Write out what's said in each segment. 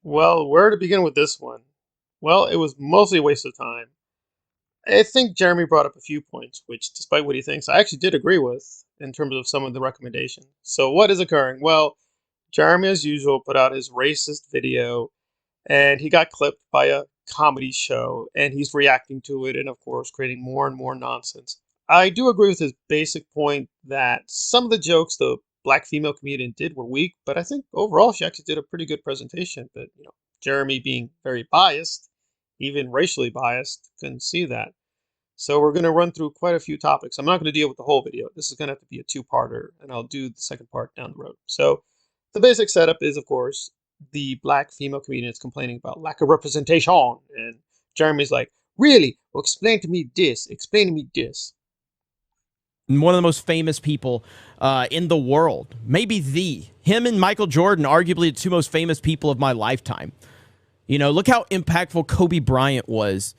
Well, where to begin with this one? Well, it was mostly a waste of time. I think Jeremy brought up a few points, which, despite what he thinks, I actually did agree with in terms of some of the recommendations. So, what is occurring? Well, Jeremy, as usual, put out his racist video, and he got clipped by a comedy show, and he's reacting to it, and of course, creating more and more nonsense. I do agree with his basic point that some of the jokes the black female comedian did were weak, but I think overall she actually did a pretty good presentation. But Jeremy being very biased, even racially biased, couldn't see that. So we're going to run through quite a few topics. I'm not going to deal with the whole video. This is going to have to be a two-parter, and I'll do the second part down the road. So the basic setup is, of course, the black female comedian is complaining about lack of representation, and Jeremy's like, really? Well, explain to me this. Explain to me this. One of the most famous people in the world, maybe him and Michael Jordan, arguably the two most famous people of my lifetime. You know, look how impactful Kobe Bryant was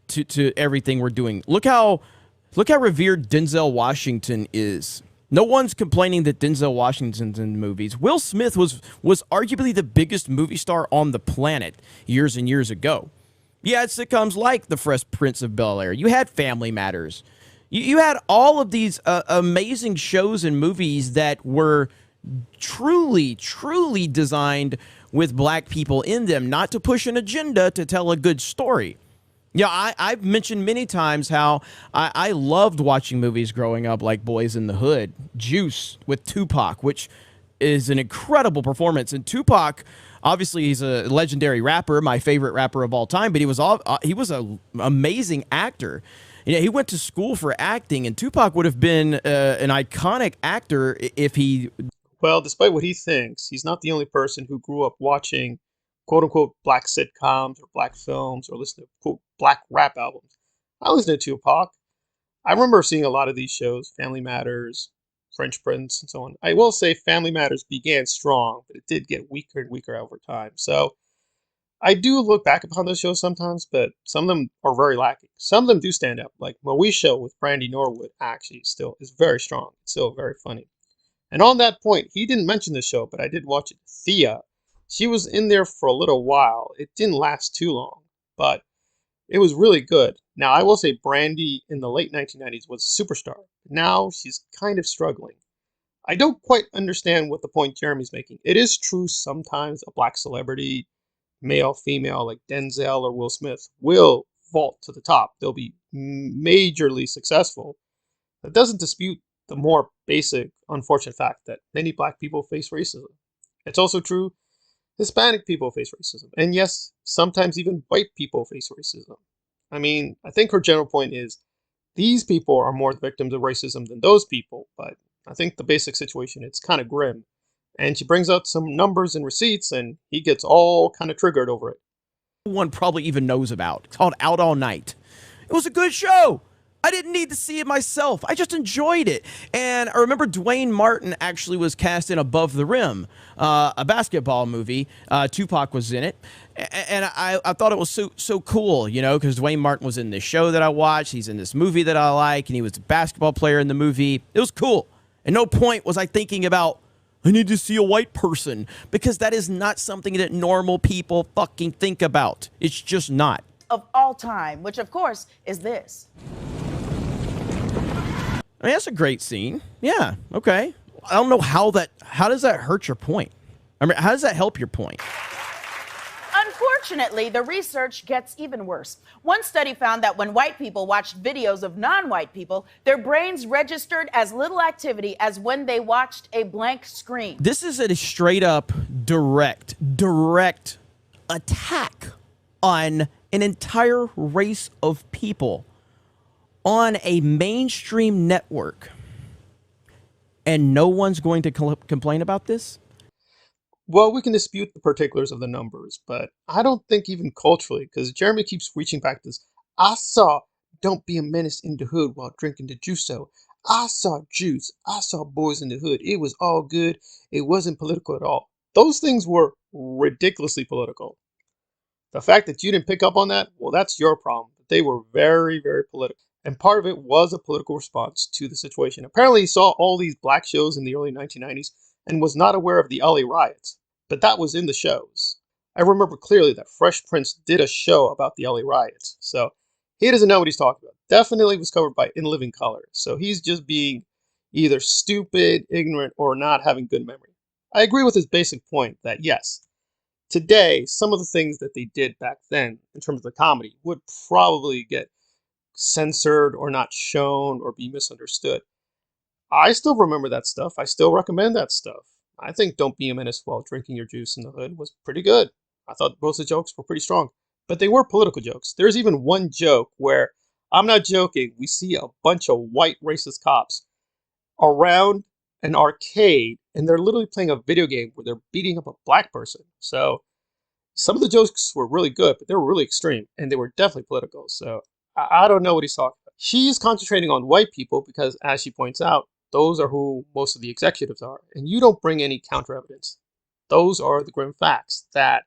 to everything we're doing. Look how revered Denzel Washington is. No one's complaining that Denzel Washington's in movies. Will Smith was arguably the biggest movie star on the planet years and years ago. You had sitcoms like The Fresh Prince of Bel-Air. You had Family Matters. You had all of these amazing shows and movies that were truly, truly designed with black people in them, not to push an agenda, to tell a good story. Yeah, I've mentioned many times how I loved watching movies growing up, like Boys in the Hood, Juice with Tupac, which is an incredible performance. And Tupac, obviously, he's a legendary rapper, my favorite rapper of all time, but he was an amazing actor. You know, he went to school for acting, and Tupac would have been an iconic actor if he... Well, despite what he thinks, he's not the only person who grew up watching quote unquote black sitcoms or black films or listening to quote black rap albums. I listened to Tupac. I remember seeing a lot of these shows, Family Matters, French Prince, and so on. I will say Family Matters began strong, but it did get weaker and weaker over time. So I do look back upon those shows sometimes, but some of them are very lacking. Some of them do stand out, like Moesha with Brandy Norwood actually still is very strong. It's still very funny. And on that point, he didn't mention the show, but I did watch it. Thea, she was in there for a little while. It didn't last too long, but it was really good. Now, I will say Brandy in the late 1990s was a superstar. Now she's kind of struggling. I don't quite understand what the point Jeremy's making. It is true sometimes a black celebrity, male, female, like Denzel or Will Smith, will vault to the top. They'll be majorly successful. That doesn't dispute the more basic, unfortunate fact that many black people face racism. It's also true Hispanic people face racism. And yes, sometimes even white people face racism. I mean, I think her general point is these people are more victims of racism than those people, but I think the basic situation, it's kind of grim. And she brings out some numbers and receipts, and he gets all kind of triggered over it. One probably even knows about. It's called Out All Night. It was a good show. I didn't need to see it myself. I just enjoyed it. And I remember Dwayne Martin actually was cast in Above the Rim, a basketball movie. Tupac was in it. And I thought it was so cool, you know, because Dwayne Martin was in this show that I watched. He's in this movie that I like, and he was a basketball player in the movie. It was cool. At no point was I thinking about, I need to see a white person, because that is not something that normal people fucking think about. It's just not. Of all time, which of course is this. I mean, that's a great scene. Yeah, okay. I don't know how does that hurt your point? I mean, how does that help your point? Unfortunately, the research gets even worse. One study found that when white people watched videos of non-white people, their brains registered as little activity as when they watched a blank screen. This is a straight up direct attack on an entire race of people on a mainstream network, and no one's going to complain about this? Well, we can dispute the particulars of the numbers, but I don't think even culturally, because Jeremy keeps reaching back to this. I saw Don't Be a Menace in the Hood while drinking the juice-o. I saw Juice. I saw Boys in the Hood. It was all good. It wasn't political at all. Those things were ridiculously political. The fact that you didn't pick up on that, well, that's your problem. But they were very, very political. And part of it was a political response to the situation. Apparently, he saw all these black shows in the early 1990s and was not aware of the LA riots. But that was in the shows. I remember clearly that Fresh Prince did a show about the LA riots, so he doesn't know what he's talking about. Definitely was covered by In Living Color, so he's just being either stupid, ignorant, or not having good memory. I agree with his basic point that yes, today, some of the things that they did back then in terms of the comedy would probably get censored or not shown or be misunderstood. I still remember that stuff. I still recommend that stuff. I think Don't Be a Menace While Drinking Your Juice in the Hood was pretty good. I thought most of the jokes were pretty strong, but they were political jokes. There's even one joke where, I'm not joking, we see a bunch of white racist cops around an arcade and they're literally playing a video game where they're beating up a black person. So some of the jokes were really good, but they were really extreme and they were definitely political. So I don't know what he's talking about. She's concentrating on white people because, as she points out, those are who most of the executives are. And you don't bring any counter evidence. Those are the grim facts that,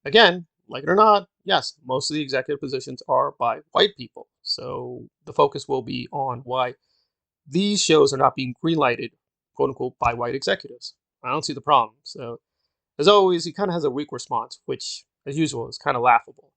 again, like it or not, yes, most of the executive positions are by white people. So the focus will be on why these shows are not being greenlighted, quote unquote, by white executives. I don't see the problem. So as always, he kind of has a weak response, which, as usual, is kind of laughable.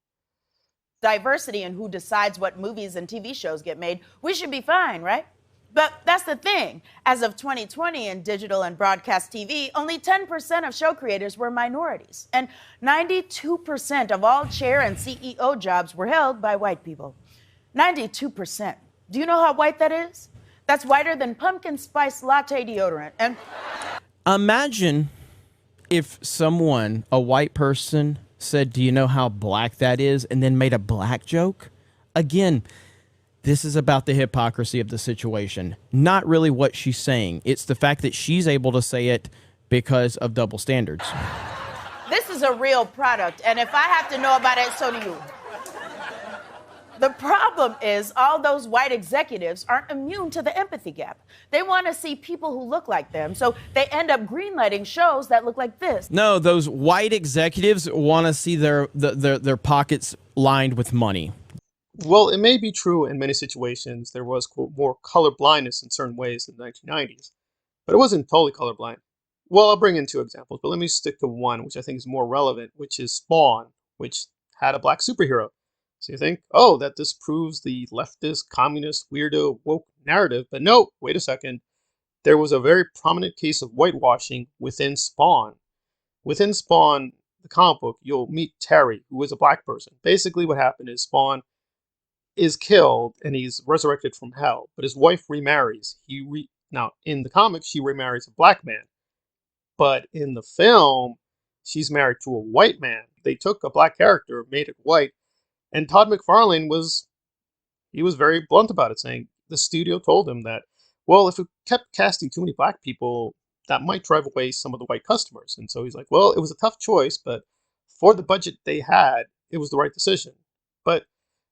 Diversity in who decides what movies and TV shows get made, we should be fine, right? But that's the thing. As of 2020 in digital and broadcast TV, only 10% of show creators were minorities. And 92% of all chair and CEO jobs were held by white people. 92%. Do you know how white that is? That's whiter than pumpkin spice latte deodorant. And imagine if someone, a white person, said, do you know how black that is? And then made a black joke. Again, this is about the hypocrisy of the situation. Not really what she's saying. It's the fact that she's able to say it because of double standards. this is a real product, and if I have to know about it, so do you. The problem is all those white executives aren't immune to the empathy gap. They want to see people who look like them, so they end up greenlighting shows that look like this. No, those white executives want to see their pockets lined with money. Well, it may be true in many situations there was, quote, more color blindness in certain ways in the 1990s, but it wasn't totally colorblind. Well, I'll bring in two examples, but let me stick to one which I think is more relevant, which is Spawn, which had a black superhero. So you think, oh, that disproves the leftist, communist, weirdo, woke narrative. But no, wait a second. There was a very prominent case of whitewashing within Spawn. Within Spawn, the comic book, you'll meet Terry, who is a black person. Basically what happened is Spawn is killed and he's resurrected from hell, but his wife remarries. Now, in the comics, she remarries a black man. But in the film, she's married to a white man. They took a black character, made it white, and Todd McFarlane was very blunt about it, saying the studio told him that, well, if it kept casting too many black people, that might drive away some of the white customers. And so he's like, well, it was a tough choice, but for the budget they had, it was the right decision. But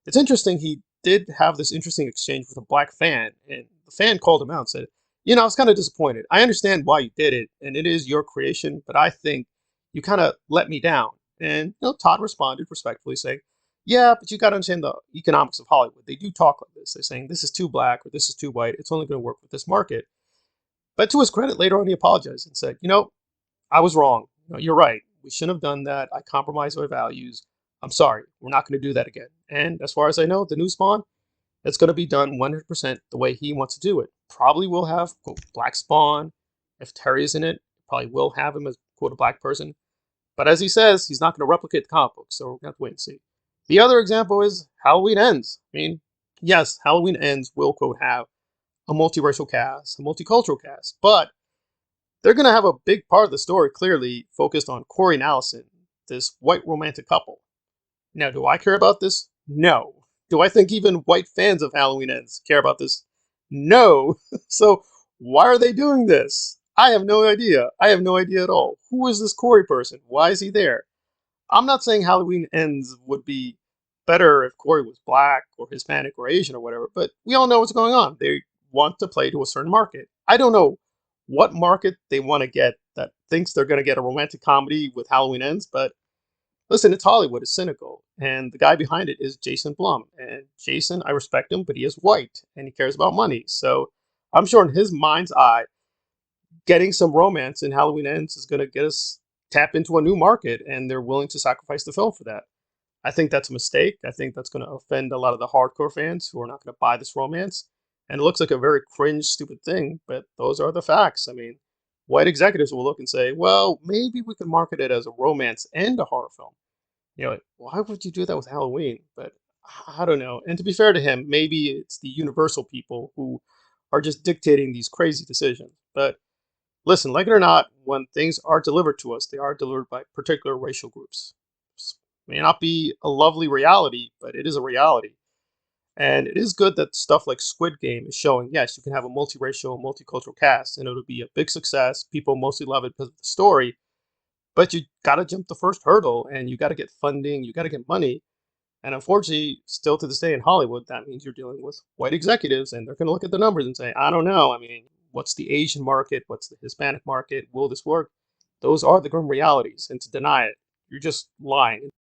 it's interesting, he did have this interesting exchange with a black fan, and the fan called him out and said, I was kind of disappointed. I understand why you did it, and it is your creation, but I think you kind of let me down. And Todd responded respectfully, saying, yeah, but you got to understand the economics of Hollywood. They do talk like this. They're saying this is too black or this is too white. It's only going to work with this market. But to his credit, later on, he apologized and said, I was wrong. You're right. We shouldn't have done that. I compromised my values. I'm sorry. We're not going to do that again. And as far as I know, the new Spawn, it's going to be done 100% the way he wants to do it. Probably will have, quote, black Spawn. If Terry is in it, probably will have him as, quote, a black person. But as he says, he's not going to replicate the comic book, so we're going to have to wait and see. The other example is Halloween Ends. I mean, yes, Halloween Ends will, quote, have a multiracial cast, a multicultural cast, but they're going to have a big part of the story clearly focused on Corey and Allison, this white romantic couple. Now, do I care about this? No. Do I think even white fans of Halloween Ends care about this? No. So why are they doing this? I have no idea. I have no idea at all. Who is this Corey person? Why is he there? I'm not saying Halloween Ends would be better if Corey was black or Hispanic or Asian or whatever, but we all know what's going on. They want to play to a certain market. I don't know what market they want to get that thinks they're going to get a romantic comedy with Halloween Ends, but listen, it's Hollywood. It's cynical. And the guy behind it is Jason Blum. And Jason, I respect him, but he is white and he cares about money. So I'm sure in his mind's eye, getting some romance in Halloween Ends is going to get us tap into a new market, and they're willing to sacrifice the film for that. I think that's a mistake. I think that's going to offend a lot of the hardcore fans who are not going to buy this romance. And it looks like a very cringe, stupid thing, but those are the facts. I mean, white executives will look and say, well, maybe we can market it as a romance and a horror film. Why would you do that with Halloween? But I don't know. And to be fair to him, maybe it's the Universal people who are just dictating these crazy decisions. But listen, like it or not, when things are delivered to us, they are delivered by particular racial groups. May not be a lovely reality, but it is a reality. And it is good that stuff like Squid Game is showing, yes, you can have a multiracial, multicultural cast, and it'll be a big success. People mostly love it because of the story, but you got to jump the first hurdle, and you got to get funding, you got to get money. And unfortunately, still to this day in Hollywood, that means you're dealing with white executives, and they're going to look at the numbers and say, I don't know. I mean, what's the Asian market? What's the Hispanic market? Will this work? Those are the grim realities. And to deny it, you're just lying.